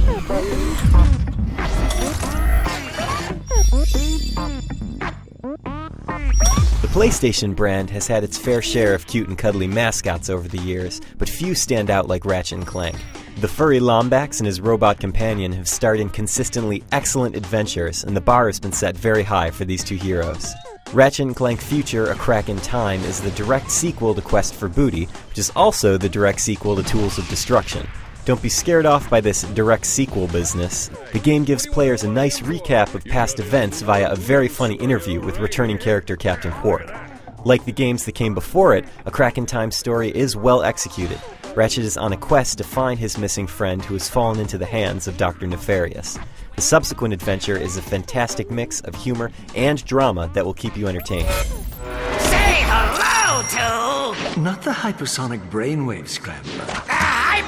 The PlayStation brand has had its fair share of cute and cuddly mascots over the years, but few stand out like Ratchet and Clank. The furry Lombax and his robot companion have starred in consistently excellent adventures, and the bar has been set very high for these two heroes. Ratchet & Clank Future: A Crack in Time is the direct sequel to Quest for Booty, which is also the direct sequel to Tools of Destruction. Don't be scared off by this direct sequel business. The game gives players a nice recap of past events via a very funny interview with returning character Captain Quark. Like the games that came before it, A Crack in Time story is well executed. Ratchet is on a quest to find his missing friend who has fallen into the hands of Dr. Nefarious. The subsequent adventure is a fantastic mix of humor and drama that will keep you entertained. Say hello to... Not the hypersonic brainwave scrambler. the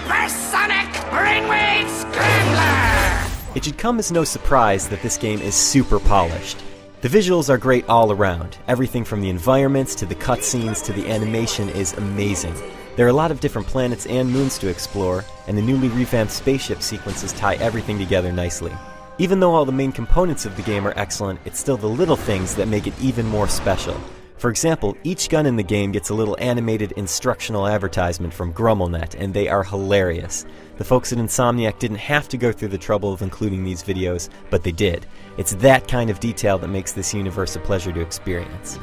Hypersonic Brainwave Scrambler! It should come as no surprise that this game is super polished. The visuals are great all around. Everything from the environments to the cutscenes to the animation is amazing. There are a lot of different planets and moons to explore, and the newly revamped spaceship sequences tie everything together nicely. Even though all the main components of the game are excellent, it's still the little things that make it even more special. For example, each gun in the game gets a little animated instructional advertisement from GrumbleNet, and they are hilarious. The folks at Insomniac didn't have to go through the trouble of including these videos, but they did. It's that kind of detail that makes this universe a pleasure to experience.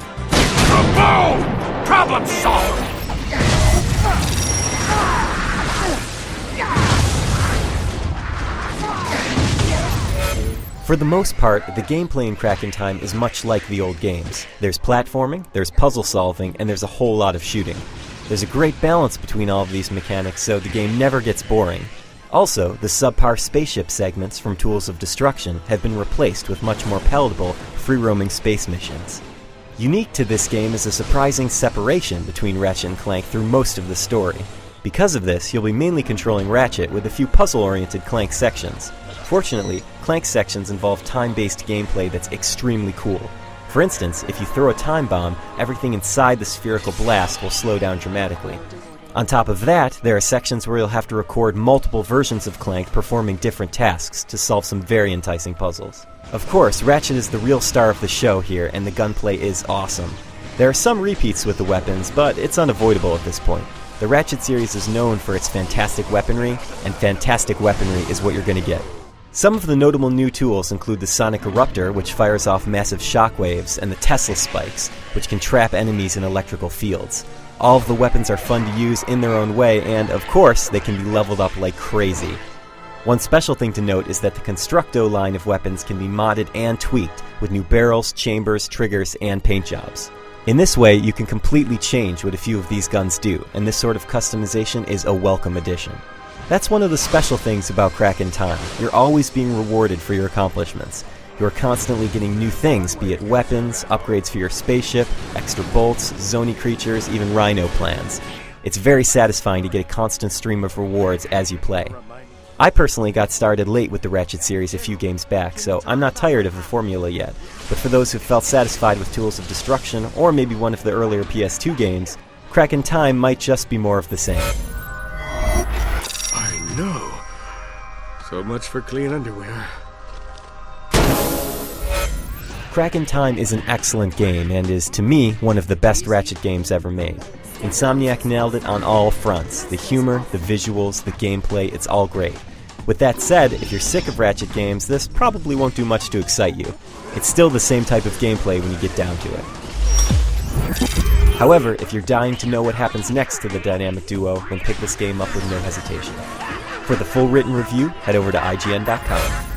Bravo! Problem solved! For the most part, the gameplay in Crack in Time is much like the old games. There's platforming, there's puzzle solving, and there's a whole lot of shooting. There's a great balance between all of these mechanics, so the game never gets boring. Also, the subpar spaceship segments from Tools of Destruction have been replaced with much more palatable, free-roaming space missions. Unique to this game is a surprising separation between Ratchet and Clank through most of the story. Because of this, you'll be mainly controlling Ratchet with a few puzzle-oriented Clank sections. Fortunately, Clank sections involve time-based gameplay that's extremely cool. For instance, if you throw a time bomb, everything inside the spherical blast will slow down dramatically. On top of that, there are sections where you'll have to record multiple versions of Clank performing different tasks to solve some very enticing puzzles. Of course, Ratchet is the real star of the show here, and the gunplay is awesome. There are some repeats with the weapons, but it's unavoidable at this point. The Ratchet series is known for its fantastic weaponry, and fantastic weaponry is what you're going to get. Some of the notable new tools include the Sonic Eruptor, which fires off massive shockwaves, and the Tesla Spikes, which can trap enemies in electrical fields. All of the weapons are fun to use in their own way, and of course, they can be leveled up like crazy. One special thing to note is that the Constructo line of weapons can be modded and tweaked, with new barrels, chambers, triggers, and paint jobs. In this way, you can completely change what a few of these guns do, and this sort of customization is a welcome addition. That's one of the special things about Crack in Time. You're always being rewarded for your accomplishments. You're constantly getting new things, be it weapons, upgrades for your spaceship, extra bolts, zony creatures, even rhino plans. It's very satisfying to get a constant stream of rewards as you play. I personally got started late with the Ratchet series a few games back, so I'm not tired of the formula yet. But for those who felt satisfied with Tools of Destruction, or maybe one of the earlier PS2 games, Crack in Time might just be more of the same. No. So much for clean underwear. Crack in Time is an excellent game and is, to me, one of the best Ratchet games ever made. Insomniac nailed it on all fronts. The humor, the visuals, the gameplay, it's all great. With that said, if you're sick of Ratchet games, this probably won't do much to excite you. It's still the same type of gameplay when you get down to it. However, if you're dying to know what happens next to the dynamic duo, then pick this game up with no hesitation. For the full written review, head over to IGN.com.